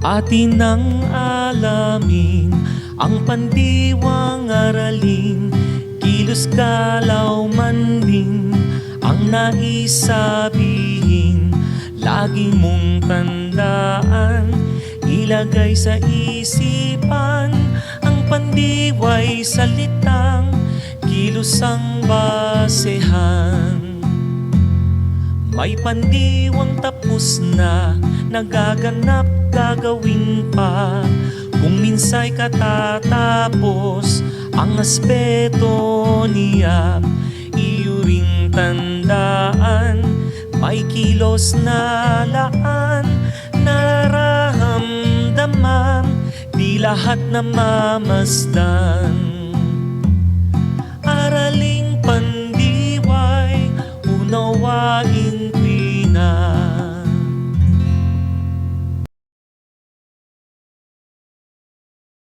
Atin ang alamin, ang pandiwang aralin, kilos galaw man din ang naisabihin. Lagi mong tandaan, ilagay sa isipan, ang pandiwa'y salitang kilos ang basehan. May pandiwang tapos na, nagaganap gagawin pa. Kung minsa'y katatapos ang aspeto niya, iyo ring tandaan, may kilos na laan, nararamdaman, di lahat na mamasdan.